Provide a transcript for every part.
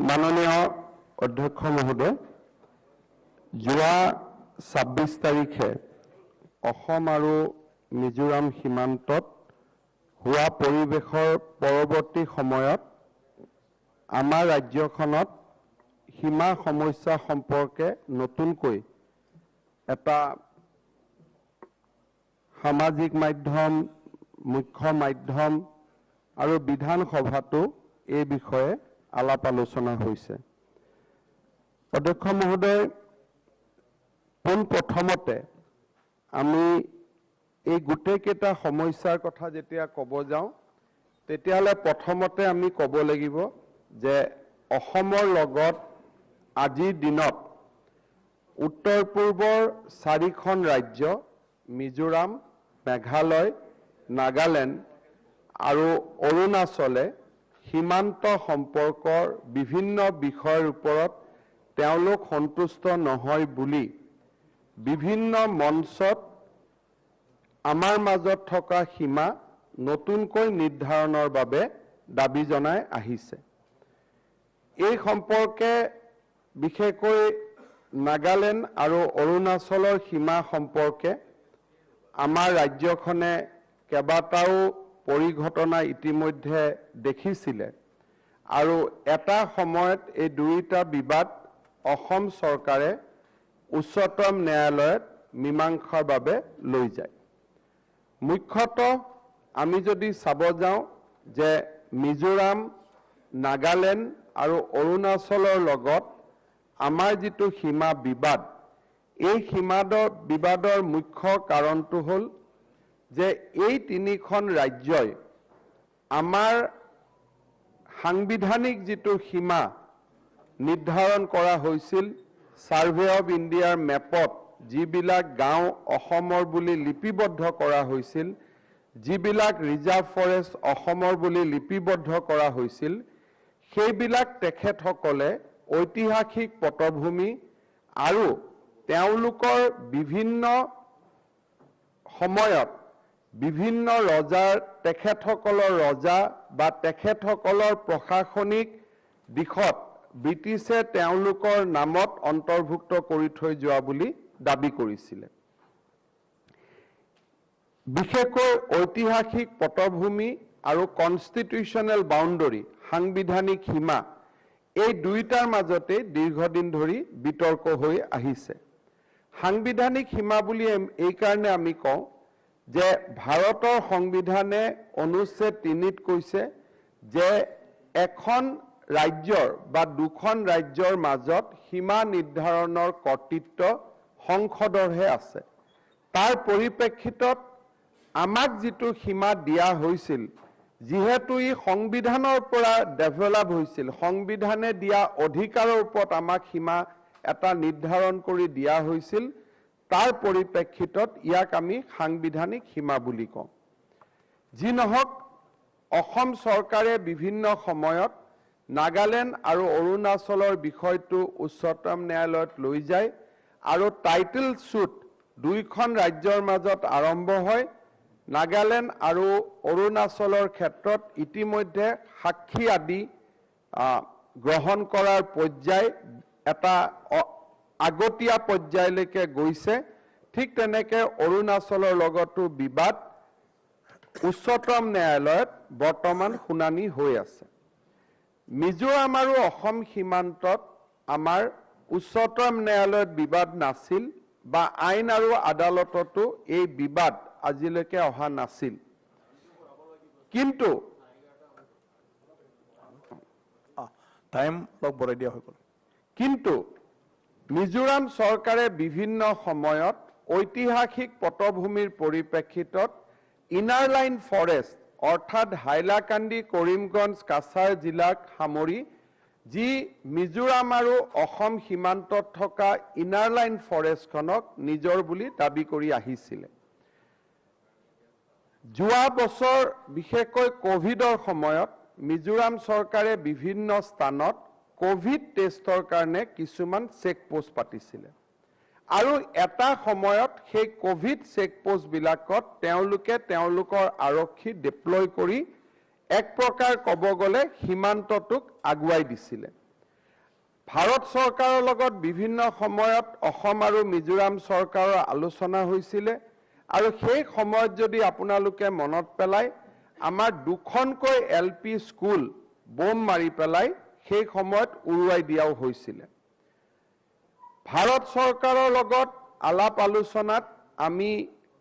মাননীয় অধ্যক্ষ মহোদয়, যোৱা 26 তাৰিখে অসম আৰু মিজোৰাম সীমান্তত হোৱা পৰিৱেশৰ পৰৱৰ্তী সময়ত আমাৰ ৰাজ্যখনত সীমা সমস্যা সম্পৰ্কে নতুনকৈ এটা সামাজিক মাধ্যম, মুখ্য মাধ্যম আৰু বিধানসভাতো এই বিষয়ে আলাপ আলোচনা হৈছে। অধ্যক্ষ মহোদয়, প্ৰথমতে আমি এই গোটেইকেইটা সমস্যাৰ কথা যেতিয়া ক'ব যাওঁ তেতিয়াহ'লে প্ৰথমতে আমি ক'ব লাগিব যে অসমৰ লগত আজিৰ দিনত উত্তৰ পূৰ্বৰ 4খন ৰাজ্য মিজোৰাম, মেঘালয়, নাগালেণ্ড আৰু অৰুণাচলে সীমান্ত সম্পৰ্কৰ বিভিন্ন বিষয়ৰ ওপৰত তেওঁলোক সন্তুষ্ট নহয় বুলি বিভিন্ন মঞ্চত আমাৰ মাজত থকা সীমা নতুনকৈ নিৰ্ধাৰণৰ বাবে দাবী জনাই আহিছে। এই সম্পৰ্কে বিশেষকৈ নাগালেণ্ড আৰু অৰুণাচলৰ সীমা সম্পৰ্কে আমাৰ ৰাজ্যখনে কেইবাটাও পৰিঘটনা ইতিমধ্যে দেখিছিলে আৰু এটা সময়ত এই দুইটা বিবাদ অসম চৰকাৰে উচ্চতম ন্যায়ালয়ত মীমাংসাৰ বাবে লৈ যায়। মুখ্যতঃ আমি যদি চাব যাওঁ যে মিজোৰাম, নাগালেণ্ড আৰু অৰুণাচলৰ লগত আমাৰ যিটো সীমা বিবাদ, এই বিবাদৰ মুখ্য কাৰণটো হ'ল যে এই তিনিখন ৰাজ্যই আমাৰ সাংবিধানিক যিটো সীমা নিৰ্ধাৰণ কৰা হৈছিল সাৰ্ভে অফ ইণ্ডিয়াৰ মেপত যিবিলাক গাঁও অসমৰ বুলি লিপিবদ্ধ কৰা হৈছিল, যিবিলাক ৰিজাৰ্ভ ফৰেষ্ট অসমৰ বুলি লিপিবদ্ধ কৰা হৈছিল, সেইবিলাক তেখেতসকলে ঐতিহাসিক পটভূমি আৰু তেওঁলোকৰ বিভিন্ন সময়ত বিভিন্ন ৰজাৰ তেখেতসকলৰ ৰজা বা তেখেতসকলৰ প্ৰশাসনিক দিশত ব্ৰিটিছে তেওঁলোকৰ নামত অন্তৰ্ভুক্ত কৰি থৈ যোৱা বুলি দাবী কৰিছিলে। বিশেষকৈ ঐতিহাসিক পটভূমি আৰু কনষ্টিটিউচনেল বাউণ্ডৰী, সাংবিধানিক সীমা, এই দুইটাৰ মাজতে দীৰ্ঘদিন ধৰি বিতৰ্ক হৈ আহিছে। সাংবিধানিক সীমা বুলি এই কাৰণে আমি কওঁ যে ভাৰতৰ সংবিধানে অনুচ্ছেদ 3ত কৈছে যে এখন ৰাজ্যৰ বা দুখন ৰাজ্যৰ মাজত সীমা নিৰ্ধাৰণৰ কৰ্তৃত্ব সংসদৰহে আছে। তাৰ পৰিপ্ৰেক্ষিতত আমাক যিটো সীমা দিয়া হৈছিল, যিহেতু ই সংবিধানৰ পৰা ডেভেলপ হৈছিল, সংবিধানে দিয়া অধিকাৰৰ ওপৰত আমাক সীমা এটা নিৰ্ধাৰণ কৰি দিয়া হৈছিল, তাৰ পৰিপ্ৰেক্ষিতত ইয়াক আমি সাংবিধানিক সীমা বুলি কওঁ। যি নহওক, অসম চৰকাৰে বিভিন্ন সময়ত নাগালেণ্ড আৰু অৰুণাচলৰ বিষয়টো উচ্চতম ন্যায়ালয়ত লৈ যায় আৰু টাইটেল স্যুট দুইখন ৰাজ্যৰ মাজত আৰম্ভ হয়। নাগালেণ্ড আৰু অৰুণাচলৰ ক্ষেত্ৰত ইতিমধ্যে সাক্ষী আদি গ্ৰহণ কৰাৰ পৰ্যায় এটা আগতীয়া পৰ্যায়লৈকে গৈছে। ঠিক তেনেকৈ অৰুণাচলৰ লগতো বিবাদ উচ্চতম ন্যায়ালয়ত বৰ্তমান শুনানি হৈ আছে। মিজোৰাম আৰু অসম সীমান্তত আমাৰ উচ্চতম ন্যায়ালয়ত বিবাদ নাছিল বা আইন আৰু আদালততো এই বিবাদ আজিলৈকে অহা নাছিল। কিন্তু মিজোৰাম চৰকাৰে বিভিন্ন সময়ত ঐতিহাসিক পটভূমিৰ পৰিপ্ৰেক্ষিতত ইনাৰ লাইন ফৰেষ্ট অৰ্থাৎ হাইলাকান্দি, কৰিমগঞ্জ, কাছাৰ জিলাক সামৰি যি মিজোৰাম আৰু অসম সীমান্তত থকা ইনাৰ লাইন ফৰেষ্টখনক নিজৰ বুলি দাবী কৰি আহিছিলে। যোৱা বছৰ বিশেষকৈ কোভিডৰ সময়ত মিজোৰাম চৰকাৰে বিভিন্ন স্থানত কোভিড টেষ্টৰ কাৰণে কিছুমান চেকপোষ্ট পাতিছিলে আৰু এটা সময়ত সেই কোভিড চেকপোষ্টবিলাকত তেওঁলোকে তেওঁলোকৰ আৰক্ষী ডিপ্লয় কৰি এক প্ৰকাৰ ক'ব গ'লে সীমান্তটোক আগুৱাই দিছিলে। ভাৰত চৰকাৰৰ লগত বিভিন্ন সময়ত অসম আৰু মিজোৰাম চৰকাৰৰ আলোচনা হৈছিলে আৰু সেই সময়ত যদি আপোনালোকে মনত পেলায় আমাৰ দুখনকৈ LP স্কুল বোম মাৰি পেলাই সেই সময়ত উৰুৱাই দিয়াও হৈছিলে। ভাৰত চৰকাৰৰ লগত আলাপ আলোচনাত আমি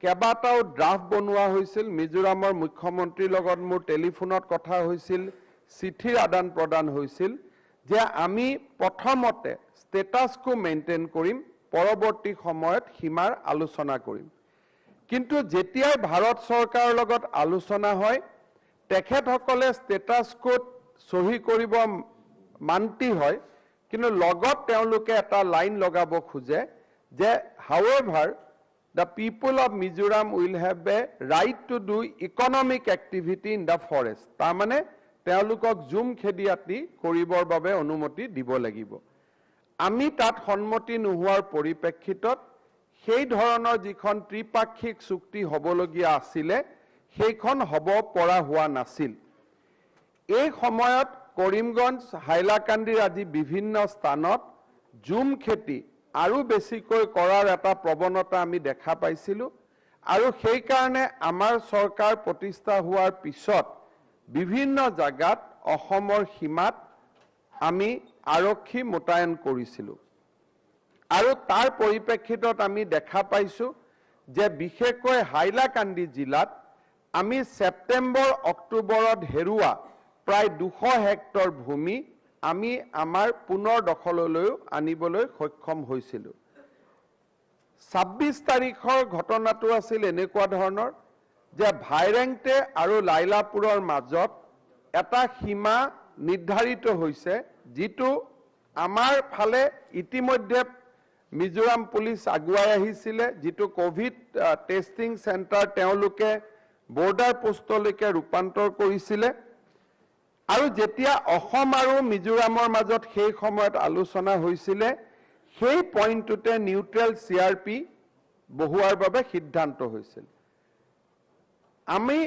কেইবাটাও ড্ৰাফ্ট বনোৱা হৈছিল। মিজোৰামৰ মুখ্যমন্ত্ৰীৰ লগত মোৰ টেলিফোনত কথা হৈছিল, চিঠিৰ আদান প্ৰদান হৈছিল যে আমি প্ৰথমতে ষ্টেটাছ কো মেইনটেইন কৰিম, পৰৱৰ্তী সময়ত সীমাৰ আলোচনা কৰিম। কিন্তু যেতিয়াই ভাৰত চৰকাৰৰ লগত আলোচনা হয় তেখেতসকলে ষ্টেটাছ কোত সহি কৰিব মান্তি হয়, কিন্তু লগত তেওঁলোকে এটা লাইন লগাব খোজে যে however the people of Mizoram will have a right to do economic activity in the forest. তাৰমানে তেওঁলোকক জুম খেদিয়াতি কৰিবৰ বাবে অনুমতি দিব লাগিব। আমি তাত সন্মতি নোহোৱাৰ পৰিপ্ৰেক্ষিতত সেই ধৰণৰ যিখন ত্ৰিপাক্ষিক চুক্তি হ'বলগীয়া আছিলে সেইখন হ'ব পৰা হোৱা নাছিল। এই সময়ত কৰিমগঞ্জ হাইলাকান্দিৰ আজি বিভিন্ন স্থানত জুম খেতি আৰু বেছিকৈ কৰাৰ এটা প্ৰৱণতা আমি দেখা পাইছিলোঁ আৰু সেই কাৰণে আমাৰ চৰকাৰ প্ৰতিষ্ঠা হোৱাৰ পিছত বিভিন্ন জায়গাত অসমৰ সীমাত আমি আৰক্ষী মোতায়েন কৰিছিলোঁ আৰু তাৰ পৰিপ্ৰেক্ষিতত আমি দেখা পাইছোঁ যে বিশেষকৈ হাইলাকান্দি জিলাত আমি সেপ্টেম্বৰ অক্টোবৰত হেৰুৱা প্ৰায় 200 হেক্টৰ ভূমি আমি আমাৰ পুনৰ দখললৈ আনিবলৈ সক্ষম হৈছিলোঁ। 26 তাৰিখৰ ঘটনাটো আছিল এনেকুৱা ধৰণৰ যে ভাইৰেংটে আৰু লাইলাপুৰৰ মাজত এটা সীমা নিৰ্ধাৰিত হৈছে, যিটো আমাৰ ফালে ইতিমধ্যে মিজোৰাম পুলিচ আগুৱাই আহিছিলে, যিটো কোভিড টেষ্টিং চেণ্টাৰ তেওঁলোকে বৰ্ডাৰ পোষ্টলৈকে ৰূপান্তৰ কৰিছিলে আৰু যেতিয়া অসম আৰু মিজোৰামৰ মাজত সেই সময়ত আলোচনা হৈছিলে সেই পইণ্টটোতে নিউট্ৰেল CRP বহুৱাৰ বাবে সিদ্ধান্ত হৈছিল। আমি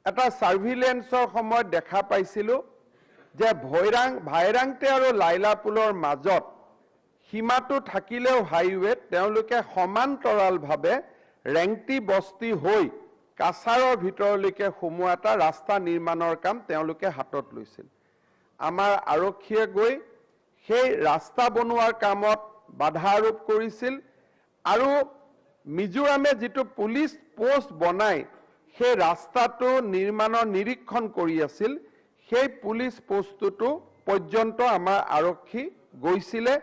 এটা সাৰ্ভিলেন্সৰ সময়ত দেখা পাইছিলোঁ যে ভাইৰাংটে আৰু লাইলাপুলৰ মাজত সীমাটো থাকিলেও হাইৱেত তেওঁলোকে সমান্তৰালভাৱে ৰেংটি বস্তি হৈ কাছাৰৰ ভিতৰলৈকে সোমোৱা এটা ৰাস্তা নিৰ্মাণৰ কাম তেওঁলোকে হাতত লৈছিল। আমাৰ আৰক্ষীয়ে গৈ সেই ৰাস্তা বনোৱাৰ কামত বাধা আৰোপ কৰিছিল আৰু মিজোৰামে যিটো পুলিচ পোষ্ট বনাই সেই ৰাস্তাটো নিৰ্মাণৰ নিৰীক্ষণ কৰি আছিল, সেই পুলিচ পোষ্টটো পৰ্যন্ত আমাৰ আৰক্ষী গৈছিলে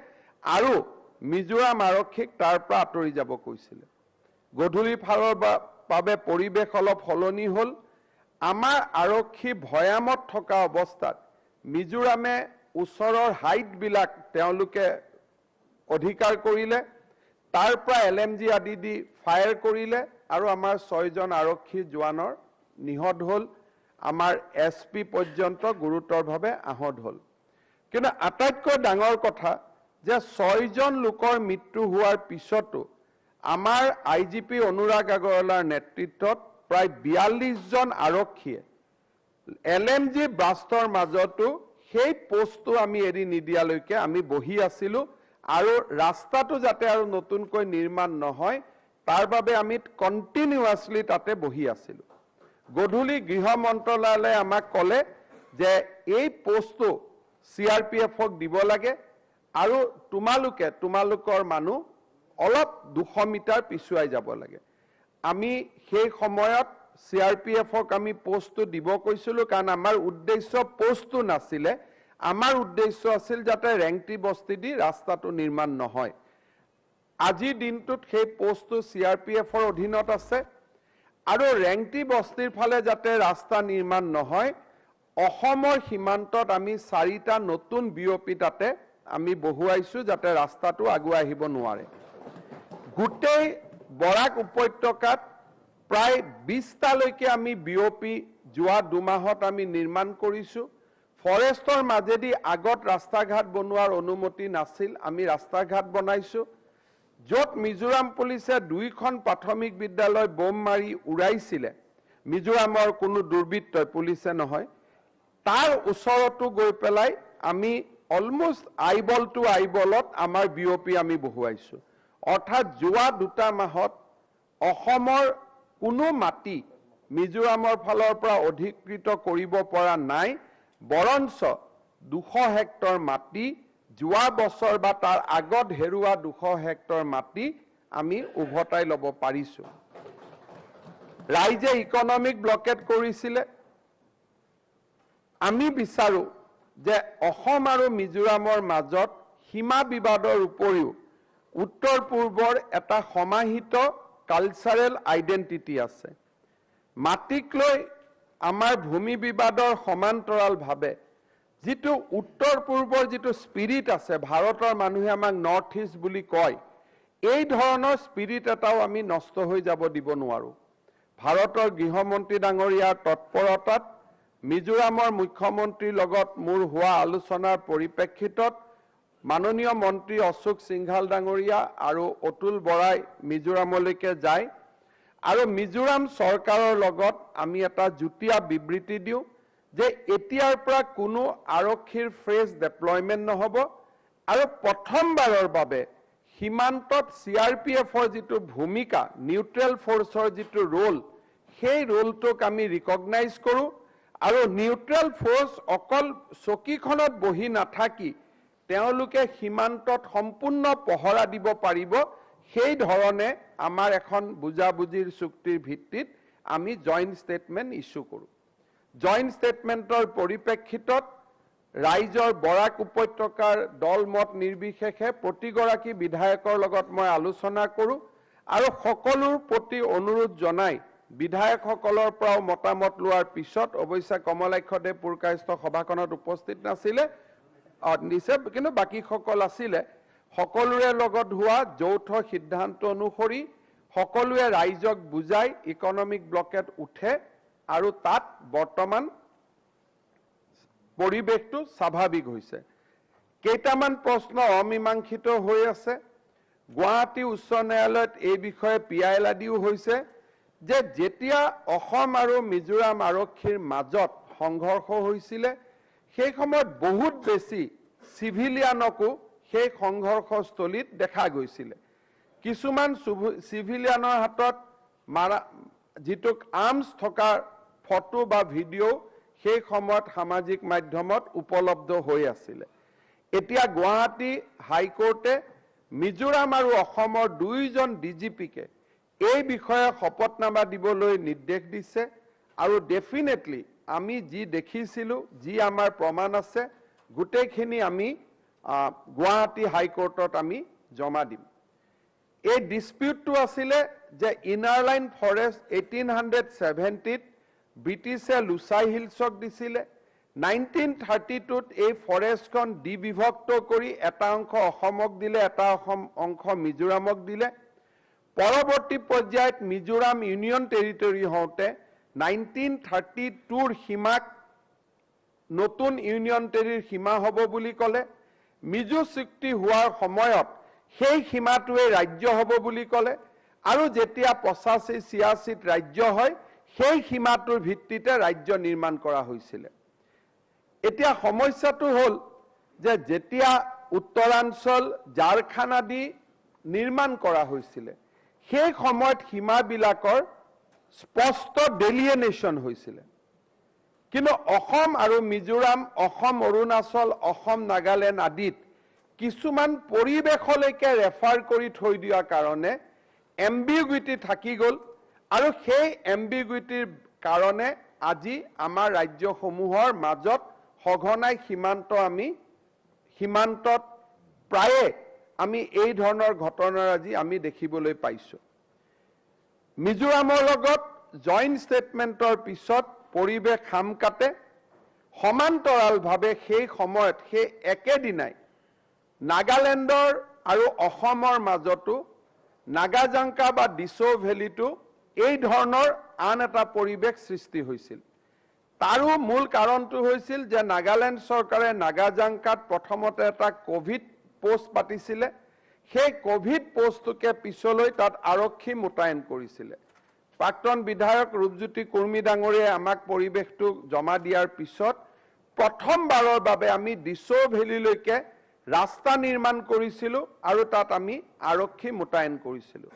আৰু মিজোৰাম আৰক্ষীক তাৰ পৰা আঁতৰি যাব কৈছিলে। গধূলি ফালৰ বাবে পৰিৱেশ অলপ সলনি হ'ল। আমাৰ আৰক্ষী ভৈয়ামত থকা অৱস্থাত মিজোৰামে ওচৰৰ হাইটবিলাক তেওঁলোকে অধিকাৰ কৰিলে, তাৰ পৰা LMG আদি দি ফায়াৰ কৰিলে আৰু আমাৰ 6 জন আৰক্ষী জোৱানৰ নিহত হ'ল, আমাৰ SP পৰ্যন্ত গুৰুতৰভাৱে আহত হ'ল। কিন্তু আটাইতকৈ ডাঙৰ কথা যে 6 জন লোকৰ মৃত্যু হোৱাৰ পিছতো আমাৰ IGP অনুৰাগ আগৰৱালাৰ নেতৃত্বত প্ৰায় 42 জন আৰক্ষীয়ে LMG ব্লাষ্টৰ মাজতো সেই পোষ্টটো আমি এৰি নিদিয়ালৈকে আমি বহি আছিলোঁ আৰু ৰাস্তাটো যাতে আৰু নতুনকৈ নিৰ্মাণ নহয় তাৰ বাবে আমি কণ্টিনিউয়াছলি তাতে বহি আছিলোঁ। গধূলি গৃহ মন্ত্ৰালয়ে আমাক ক'লে যে এই পোষ্টটো CRPFক দিব লাগে আৰু তোমালোকৰ মানুহ অলপ 200 মিটাৰ পিছুৱাই যাব লাগে। আমি সেই সময়ত CRPFক আমি পোষ্টটো দিব কৈছিলোঁ কাৰণ আমাৰ উদ্দেশ্য পোষ্টটো নাছিলে, আমাৰ উদ্দেশ্য আছিল যাতে ৰেংটি বস্তি দি ৰাস্তাটো নিৰ্মাণ নহয়। আজিৰ দিনটোত সেই পোষ্টটো CRPFৰ অধীনত আছে আৰু ৰেংটি বস্তিৰ ফালে যাতে ৰাস্তা নিৰ্মাণ নহয়, অসমৰ সীমান্তত আমি 4টা নতুন BOP তাতে আমি বহুৱাইছোঁ যাতে ৰাস্তাটো আগুৱাই আহিব নোৱাৰে। গোটেই বৰাক উপত্যকাত প্ৰায় 20টালৈকে আমি BOP যোৱা 2 মাহত আমি নিৰ্মাণ কৰিছোঁ। ফৰেষ্টৰ মাজেদি আগত ৰাস্তা ঘাট বনোৱাৰ অনুমতি নাছিল, আমি ৰাস্তা ঘাট বনাইছোঁ। য'ত মিজোৰাম পুলিচে 2খন প্ৰাথমিক বিদ্যালয় বোম মাৰি উৰাইছিলে, মিজোৰামৰ কোনো দুৰ্বৃত্তই পুলিচে নহয় তাৰ ওচৰতো গৈ পেলাই আমি অলমোষ্ট আইবল টু আইবলত আমাৰ বিঅপি আমি বহুৱাইছো অৰ্থাৎ যোৱা 2 মাহত অসমৰ কোনো মাটি মিজোৰামৰ ফালৰ পৰা অধিকৃত কৰিব পৰা নাই বৰঞ্চ 200 হেক্টৰ মাটি যোৱা বছৰ বা তাৰ আগত হেৰুৱা 200 হেক্টৰ মাটি আমি উভতাই ল'ব পাৰিছো ৰাইজে ইকনমিক ব্লকেট কৰিছিলে আমি বিচাৰো যে অসম আৰু মিজোৰামৰ মাজত সীমা বিবাদৰ উপৰিও উত্তৰ পূৰ্বৰ এটা সমাহিত কালচাৰেল আইডেন্টিটি আছে মাটিক লৈ আমাৰ ভূমি বিবাদৰ সমান্তৰাল ভাবে যেটো উত্তৰ পূৰ্বৰ যেটো স্পিৰিট আছে ভাৰতৰ মানুহে আমাক নৰ্থ ইষ্ট বুলি কয় এই ধৰণৰ স্পিৰিট এটাও আমি নষ্ট হৈ যাব দিব নোৱাৰো ভাৰতৰ গৃহমন্ত্ৰী ডাঙৰীয়াৰ তৎপৰতাত মিজোৰামৰ মুখ্যমন্ত্ৰীৰ লগত মোৰ হোৱা আলোচনাৰ পৰিপ্ৰেক্ষিতত মাননীয় মন্ত্ৰী অশোক সিংঘাল ডাঙৰীয়া আৰু অতুল বৰাই মিজোৰামলৈকে যায় আৰু মিজোৰাম চৰকাৰৰ লগত আমি এটা যুটীয়া বিবৃতি দিওঁ যে এতিয়াৰ পৰা কোনো আৰক্ষীৰ ফ্ৰেজ ডেপ্লয়মেন্ট নহব আৰু প্ৰথমবাৰৰ বাবে সীমান্তত সিআৰপিএফৰ যেটো ভূমিকা নিউট্ৰেল ফোৰ্সৰ যেটো ৰোল সেই ৰোলটোক আমি ৰিকগনাইজ কৰো আৰু নিউট্ৰেল ফোৰ্স অকল চকীখনত বহি নাথাকি তেওঁলোকে সীমান্তত সম্পূৰ্ণ পহৰা দিব পাৰিব সেই ধৰণে আমাৰ এখন বুজাবুজিৰ চুক্তিৰ ভিত্তিত আমি জয়েন্ট স্টেটমেন্ট ইস্যু কৰো জয়েন্ট স্টেটমেন্টৰ পৰিপ্ৰেক্ষিতত ৰাইজৰ বৰাক উপত্যকাৰ দলমত নিৰ্বিশেষে প্ৰতিগৰাকী বিধায়কৰ লগত মই আলোচনা কৰো আৰু সকলোৰ প্ৰতি অনুৰোধ জনাই বিধায়কসকলৰ পৰাও মতামত লোৱাৰ পিছত অৱশ্যে কমলাক্ষদেৱ পুৰকায়স্থ সভাখনত উপস্থিত নাছিলে নিছে কিন্তু বাকি সকল আছিলে সকলোৰে লগত হোৱা যৌথ সিদ্ধান্ত অনুসৰি সকলোৱে ৰাইজক বুজাই ইকনমিক ব্লকেট উঠে আৰু তাত বৰ্তমান পৰিবেশটো স্বাভাৱিক হৈছে কেইটামান প্ৰশ্ন অমীমাংসিত হৈ আছে গুৱাহাটী উচ্চ ন্যায়ালয়ত এই বিষয়ে পিআইএল আদিও হৈছে যে যেতিয়া অসম আৰু মিজোৰাম আৰক্ষীৰ মাজত সংঘৰ্ষ হৈছিল সেই সময়ত বহুত বেছি সিভিলিয়ানকো সেই সংঘৰ্ষস্থলীত দেখা গৈছিল কিছুমান সিভিলিয়ানৰ হাতত যেটো আৰ্মছ থকা ফটো বা ভিডিও সেই সময়ত সামাজিক মাধ্যমত উপলব্ধ হৈ আছিল এতিয়া গুৱাহাটী হাইকোৰ্টে মিজোৰাম আৰু অসমৰ দুইজন ডিজিপিকে এই বিষয়ে শপতনামা দিবলৈ নিৰ্দেশ দিছে আৰু ডেফিনেটলি আমি যি দেখিছিলো যি আমাৰ প্ৰমাণ আছে গুটেখিনি আমি গুৱাহাটী হাইকোৰ্টত আমি জমা দিম এই ডিসপিউটটো আছিলে যে ইনাৰ লাইন ফৰেষ্ট 1870 ব্ৰিটিছে লুচাই হিলছক দিছিলে 1932 এই ফৰেষ্টখন ডিবিভক্ত কৰি এটা অংশ অসমক দিলে এটা অংশ মিজোৰামক দিলে পৰৱৰ্তী পৰ্যায়ত মিজোৰাম ইউনিয়ন টেৰিটৰি হওঁতে 1932 সীমাক নতুন ইউনিয়ন টেৰিৰ সীমা হ'ব বুলি ক'লে মিজো চুক্তি হোৱাৰ সময়ত সেই সীমাটোৱে ৰাজ্য হ'ব বুলি ক'লে আৰু যেতিয়া 85-86 ৰাজ্য হয় সেই সীমাটোৰ ভিত্তিতে ৰাজ্য নিৰ্মাণ কৰা হৈছিল এতিয়া সমস্যাটো হ'ল যে যেতিয়া উত্তৰাঞ্চল ঝাৰখণ্ড আদি নিৰ্মাণ কৰা হৈছিল সেই সময়ত সীমাবিলাকৰ স্পষ্ট ডেলিয়েনেশন হৈছিল কিন্তু অসম আৰু মিজোৰাম অসম অৰুণাচল অসম নাগালেণ্ড আদিত কিছুমান পৰিবেশলৈকে ৰেফাৰ কৰি থৈ দিয়া কাৰণে এম্বিগুইটি থাকি গ'ল আৰু সেই এম্বিগুইটিৰ কাৰণে আজি আমাৰ ৰাজ্যসমূহৰ মাজত সঘনাই সীমান্তত প্ৰায়ে আমি এই ধৰণৰ ঘটনাৰ আজি আমি দেখিবলৈ পাইছো মিজোৰামৰ লগত জয়েন্ট স্টেটমেন্টৰ পিছত পৰিবেশ খাম কাটে সমান্তৰালভাৱে সেই সময়ত সেই একেদিনাই নাগালেণ্ডৰ আৰু অসমৰ মাজতো নাগাজাংকা বা ডিসো ভেলিটো এই ধৰণৰ আন এটা পৰিবেশ সৃষ্টি হৈছিল তাৰো মূল কাৰণটো হৈছিল যে নাগালেণ্ড চৰকাৰে নাগাজাংকাত প্ৰথমতে এটা কোভিড পোষ্ট পাতিছিলে সেই কোভিড পোষ্টটোকে পিছলৈ তাত আৰক্ষী মোতায়েন কৰিছিল প্ৰাক্তন বিধায়ক ৰূপজ্যোতি কুৰ্মী ডাঙৰীয়াই আমাক পৰিৱেশটো জমা দিয়াৰ পিছত প্ৰথমবাৰৰ বাবে আমি দিছৌ ভেলীলৈকে ৰাস্তা নিৰ্মাণ কৰিছিলোঁ আৰু তাত আমি আৰক্ষী মোতায়েন কৰিছিলোঁ।